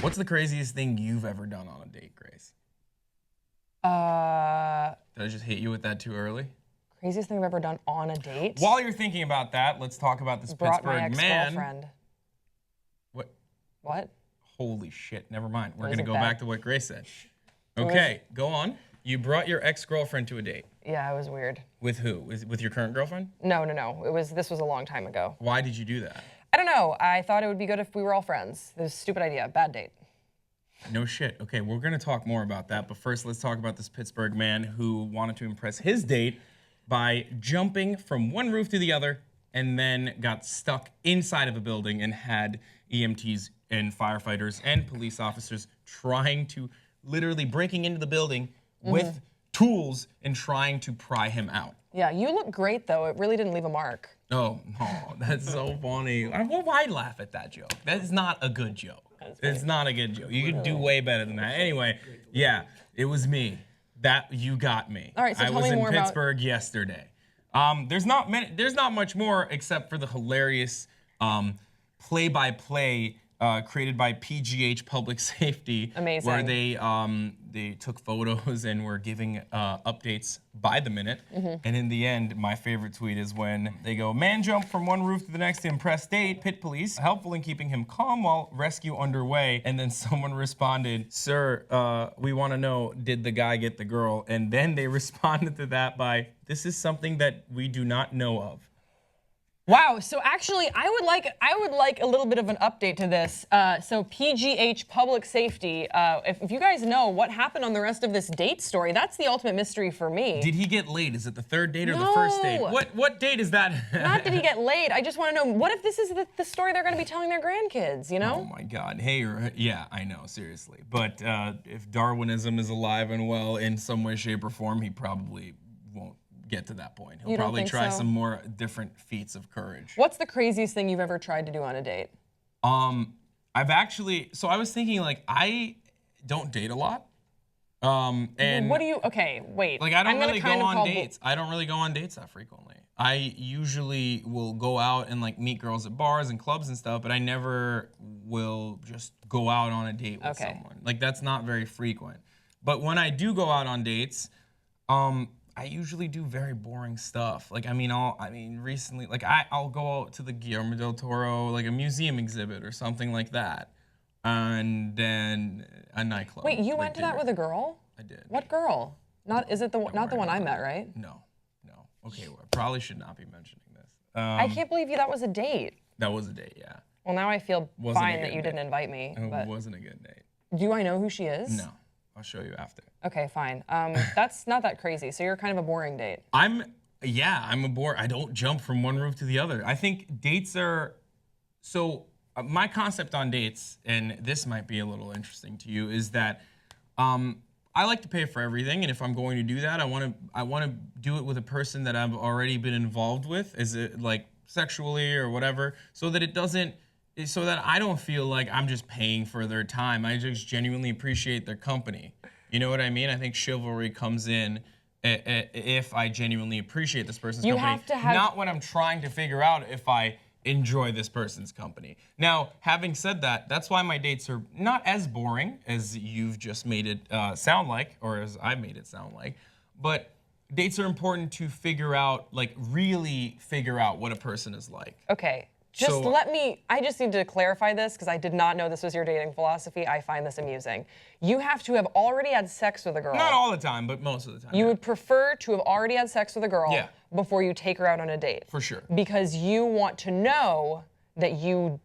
What's the craziest thing you've ever done on a date, Grace? Did I just hit you with that too early? Craziest thing I've ever done on a date? While you're thinking about that, let's talk about this Brought my Pittsburgh man. ex-girlfriend. What? Holy shit, never mind. We're It gonna was go bad. back to what Grace said. Okay, go on. You brought your ex-girlfriend to a date. Yeah, it was weird. With who? With your current girlfriend? No. This was a long time ago. Why did you do that? I don't know. I thought it would be good if we were all friends. It was a stupid idea. Bad date. No shit. Okay, we're gonna talk more about that, but first let's talk about this Pittsburgh man who wanted to impress his date by jumping from one roof to the other and then got stuck inside of a building and had EMTs and firefighters and police officers trying to literally breaking into the building with tools and trying to pry him out. Yeah, you look great though. It really didn't leave a mark. Oh, that's so funny. Why laugh at that joke? That is not a good joke. It's not a good joke. You could do way better than that. Anyway, yeah, it was me. You got me. All right, so I tell was me in more about- Pittsburgh yesterday. There's not much more except for the hilarious play-by-play created by PGH Public Safety. Amazing. Where they took photos and were giving updates by the minute. And in the end, my favorite tweet is when they go, man jumped from one roof to the next to impress date, Pitt police, helpful in keeping him calm while rescue underway. And then someone responded, sir, we want to know, did the guy get the girl? And then they responded to that by, this is something that we do not know of. Wow. So actually, I would like a little bit of an update to this. So PGH Public Safety. If you guys know what happened on the rest of this date story, that's the ultimate mystery for me. Did he get laid? Is it the third date or the first date? What date is that? Not did he get laid. I just want to know, what if this is the story they're going to be telling their grandkids, you know? Oh my God. Hey, yeah, I know, seriously. But if Darwinism is alive and well in some way, shape, or form, he probably won't get to that point. He'll probably try some more different feats of courage. What's the craziest thing you've ever tried to do on a date? So I was thinking, like, I don't date a lot. And what do you, okay, wait. Like, I don't really go on dates. I don't really go on dates that frequently. I usually will go out and like meet girls at bars and clubs and stuff, but I never will just go out on a date with someone. Like, that's not very frequent. But when I do go out on dates, I usually do very boring stuff. Like, recently, like I'll go out to the Guillermo del Toro, like a museum exhibit or something like that, and then a nightclub. Wait, you went to that with a girl? I did. What girl? Not the one I met, right? No. Okay, well, I probably should not be mentioning this. I can't believe that was a date. That was a date, yeah. Well, now I feel fine that you didn't invite me. It wasn't a good date. Do I know who she is? No. I'll show you after. Okay, fine. That's not that crazy. So you're kind of a boring date. I'm a bore. I don't jump from one roof to the other. I think dates are, my concept on dates, and this might be a little interesting to you, is that I like to pay for everything, and if I'm going to do that, I want to do it with a person that I've already been involved with, is it like sexually or whatever, so that I don't feel like I'm just paying for their time. I just genuinely appreciate their company. You know what I mean? I think chivalry comes in if I genuinely appreciate this person's company. Not when I'm trying to figure out if I enjoy this person's company. Now, having said that, that's why my dates are not as boring as you've just made it sound like, or as I made it sound like, but dates are important to really figure out what a person is like. Okay. I just need to clarify this because I did not know this was your dating philosophy. I find this amusing. You have to have already had sex with a girl. Not all the time, but most of the time. You would prefer to have already had sex with a girl before you take her out on a date. For sure. Because you want to know that you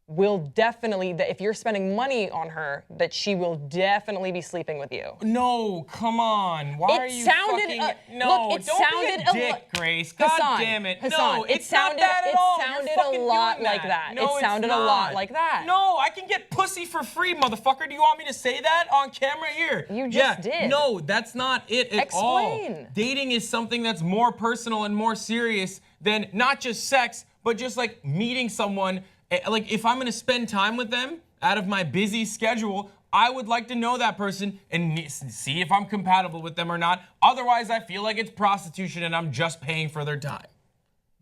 will definitely, that if you're spending money on her, that she will definitely be sleeping with you. No, come on. Why are you fucking... No, look, don't be a dick, Grace. God damn it. No, it's not that at all. It sounded a lot like that. No, it sounded a lot like that. No, I can get pussy for free, motherfucker. Do you want me to say that on camera here? You just did. No, that's not it at all. Explain. Dating is something that's more personal and more serious than not just sex, but just like meeting someone. Like, if I'm gonna spend time with them out of my busy schedule, I would like to know that person and see if I'm compatible with them or not. Otherwise, I feel like it's prostitution and I'm just paying for their time.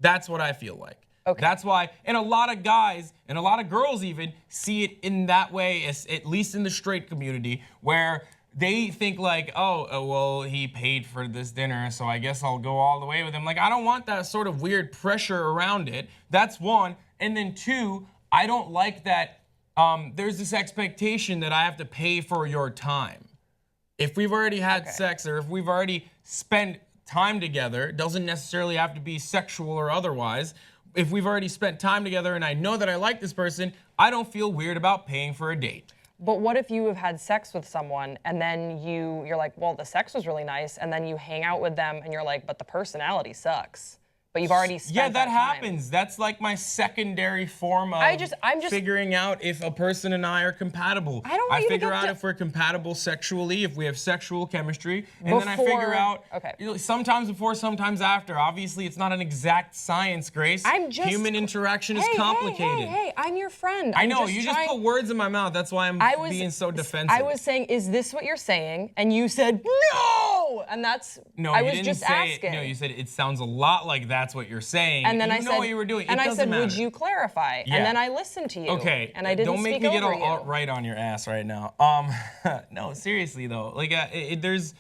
That's what I feel like. Okay. That's why, and a lot of guys and a lot of girls even see it in that way, at least in the straight community, where they think like, oh, well, he paid for this dinner, so I guess I'll go all the way with him. Like, I don't want that sort of weird pressure around it. That's one. And then two, I don't like that there's this expectation that I have to pay for your time. If we've already had sex or if we've already spent time together, it doesn't necessarily have to be sexual or otherwise. If we've already spent time together and I know that I like this person, I don't feel weird about paying for a date. But what if you have had sex with someone and then you're like, well, the sex was really nice, and then you hang out with them and you're like, but the personality sucks. But you've already spent that time. happens. That's like my secondary form of I'm just figuring out if a person and I are compatible. I don't want you to figure get out to- if we're compatible sexually, if we have sexual chemistry, and then I figure out sometimes before, sometimes after. Obviously, it's not an exact science, Grace. Human interaction is complicated. Hey, I'm your friend. I know, you just put words in my mouth. That's why I'm being so defensive. I was saying, is this what you're saying? And you said, no! And that's, no, I you was didn't just say, asking. No, you said it sounds a lot like that's what you're saying. And then you I know said, what you were doing. And I said, matter. would you clarify? Yeah. And then I listened to you. Okay. And I didn't Don't make speak me get over all you. right on your ass right now. No, seriously though, like there's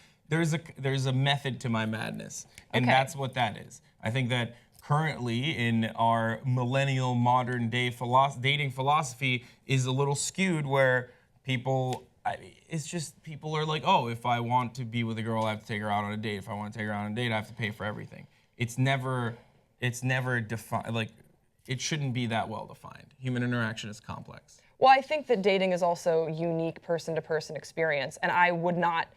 a method to my madness, and that's what that is. I think that currently in our millennial modern day dating philosophy is a little skewed, where people. It's just people are like, oh, if I want to be with a girl, I have to take her out on a date. If I want to take her out on a date, I have to pay for everything. It's never defined. Like, it shouldn't be that well defined. Human interaction is complex. Well, I think that dating is also unique person-to-person experience, and I would not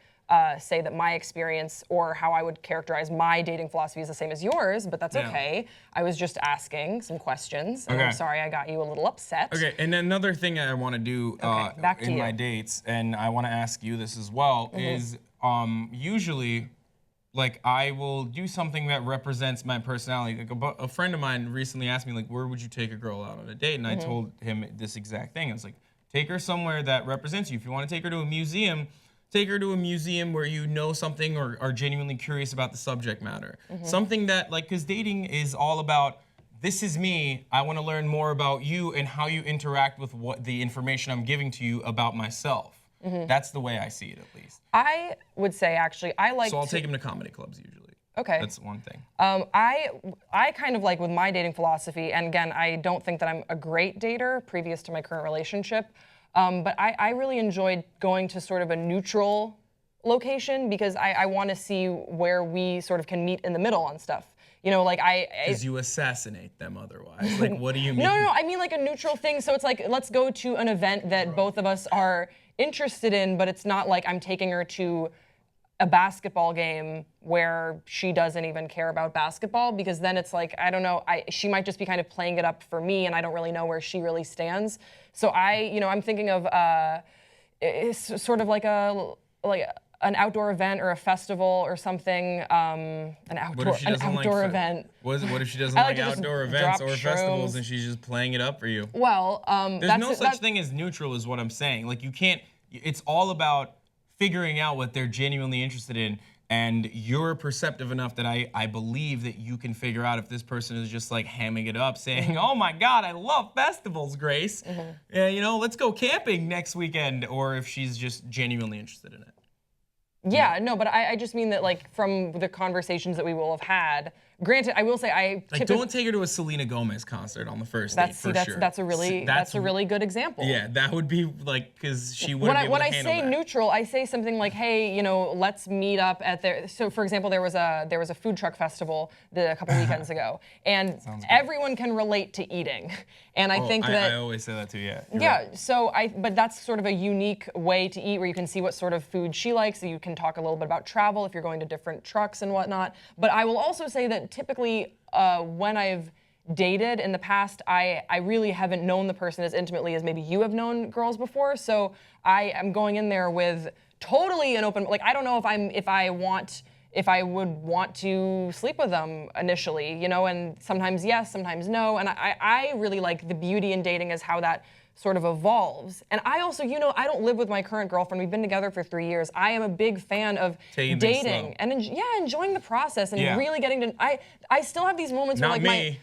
say that my experience or how I would characterize my dating philosophy is the same as yours, but that's okay. I was just asking some questions, and I'm sorry I got you a little upset. Okay, and another thing I want to do in my dates, and I want to ask you this as well, is usually, like, I will do something that represents my personality. Like a friend of mine recently asked me, like, where would you take a girl out on a date? And I told him this exact thing. I was like, take her somewhere that represents you. If you want to take her to a museum, take her to a museum where you know something or are genuinely curious about the subject matter. Something that, like, because dating is all about, this is me, I want to learn more about you and how you interact with what the information I'm giving to you about myself. That's the way I see it, at least. I would say, actually, I like So I'll take him to comedy clubs, usually. Okay. That's one thing. I kind of like, with my dating philosophy, and again, I don't think that I'm a great dater previous to my current relationship, but I really enjoyed going to sort of a neutral location, because I want to see where we sort of can meet in the middle on stuff. You know, like Because you assassinate them otherwise. Like, what do you mean? No, I mean like a neutral thing. So it's like, let's go to an event that both of us are interested in, but it's not like I'm taking her to a basketball game where she doesn't even care about basketball, because then it's like, I don't know, she might just be kind of playing it up for me, and I don't really know where she really stands. So I'm thinking of it's sort of like an outdoor event or a festival or something, an outdoor event. What if she doesn't like outdoor events or festivals shrooms. and she's just playing it up for you? Well, there's no such thing as neutral, is what I'm saying. Like, you can't. It's all about figuring out what they're genuinely interested in, and you're perceptive enough that I believe that you can figure out if this person is just like hamming it up, saying, "Oh my God, I love festivals, Grace. Let's go camping next weekend," or if she's just genuinely interested in it. Yeah, no, but I just mean that, like, from the conversations that we will have had, granted, I will say don't take her to a Selena Gomez concert on the first date, for sure. That's a really good example. Yeah, that would be like, because she wouldn't be able to handle that. When I say neutral, I say something like, hey, let's meet up at there. So, for example, there was a food truck festival a couple weekends ago, and everyone can relate to eating, and I think that I always say that too. Yeah. Yeah. Right. So but that's sort of a unique way to eat, where you can see what sort of food she likes. So you can talk a little bit about travel if you're going to different trucks and whatnot. But I will also say that typically when I've dated in the past, I really haven't known the person as intimately as maybe you have known girls before. So I am going in there with totally an open, like, I don't know if I would want to sleep with them initially, and sometimes yes, sometimes no. And I really like the beauty in dating is how that sort of evolves. And I also, I don't live with my current girlfriend. We've been together for 3 years. I am a big fan of dating and enjoying the process and really getting to. I still have these moments where, like,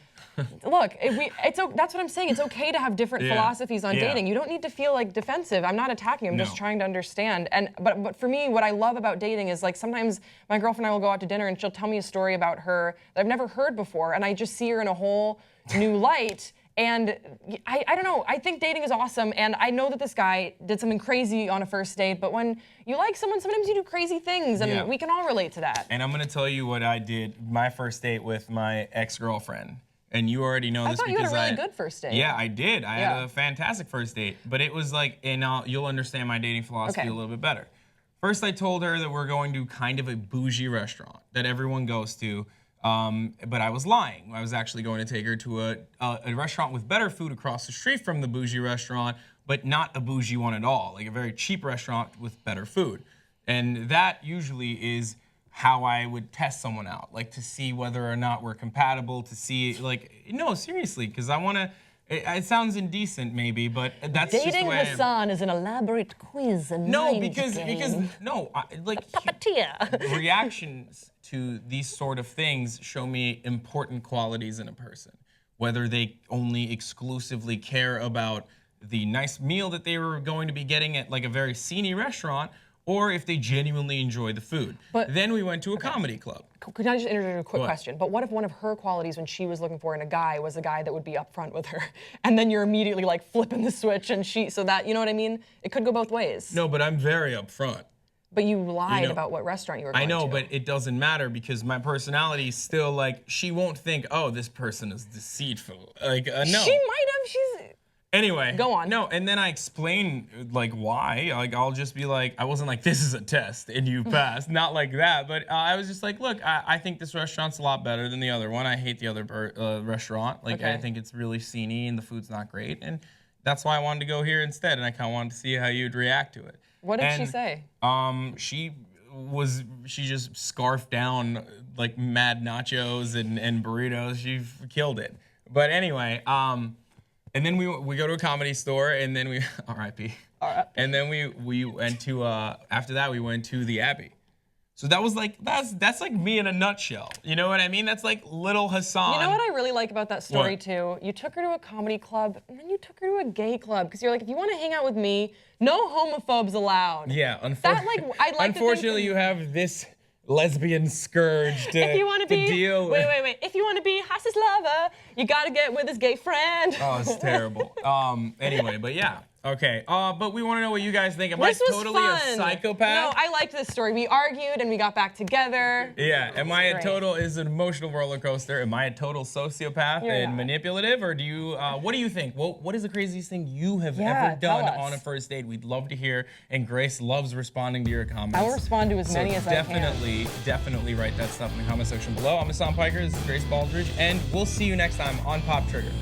Look, that's what I'm saying. It's okay to have different philosophies on dating. You don't need to feel like defensive. I'm not attacking you. I'm just trying to understand. But for me, what I love about dating is like sometimes my girlfriend and I will go out to dinner and she'll tell me a story about her that I've never heard before, and I just see her in a whole new light. And I don't know, I think dating is awesome, and I know that this guy did something crazy on a first date, but when you like someone, sometimes you do crazy things, and we can all relate to that. And I'm gonna tell you what I did my first date with my ex-girlfriend. And you already know this because I thought you had a really good first date. Yeah, I did. I had a fantastic first date, but it was like, and you'll understand my dating philosophy a little bit better. First, I told her that we're going to kind of a bougie restaurant that everyone goes to. But I was lying. I was actually going to take her to a restaurant with better food across the street from the bougie restaurant, but not a bougie one at all, like a very cheap restaurant with better food. And that usually is how I would test someone out, like to see whether or not we're compatible, to see, like, no, seriously, because I want to, it sounds indecent maybe, but that's just the Dating way Hassan is an elaborate quiz and because reactions to these sort of things show me important qualities in a person. Whether they only exclusively care about the nice meal that they were going to be getting at like a very sceney restaurant, or if they genuinely enjoy the food. But then we went to a comedy club. Could I just interject a quick question? But what if one of her qualities when she was looking for in a guy was a guy that would be upfront with her, and then you're immediately like flipping the switch, and so that, you know what I mean? It could go both ways. No, but I'm very upfront. But you lied about what restaurant you were going to. I know, but it doesn't matter because my personality is still like, she won't think, oh, this person is deceitful. Like, no. She might have, Anyway. Go on. No, and then I explain like why. Like I'll just be like, I wasn't like, this is a test and you passed. Not like that, but I was just like, look, I think this restaurant's a lot better than the other one. I hate the other restaurant. Like I think it's really sceney and the food's not great. And that's why I wanted to go here instead. And I kind of wanted to see how you'd react to it. What did she say? She just scarfed down like mad nachos and burritos. She killed it. But anyway, and then we go to a comedy store, and then we R.I.P. And then we went to after that we went to the Abbey. So that was like that's like me in a nutshell. You know what I mean? That's like little Hassan. You know what I really like about that story too? You took her to a comedy club, and then you took her to a gay club because you're like, if you want to hang out with me, no homophobes allowed. Yeah, unfortunately, you have this lesbian scourge to, if you want to be, deal with. Wait. If you want to be Hass's lover, you gotta get with his gay friend. Oh, it's terrible. Anyway, but yeah. Okay, but we want to know what you guys think. Am I totally fun. a psychopath? No, I liked this story. We argued and we got back together. Yeah, am I a total, is an emotional roller coaster? Am I a total sociopath and manipulative? Or do you, what do you think? What is the craziest thing you have ever done on a first date? We'd love to hear, and Grace loves responding to your comments. I'll respond to as many as I can. Definitely write that stuff in the comment section below. I'm Hassan Piker, this is Grace Baldridge, and we'll see you next time on Pop Trigger.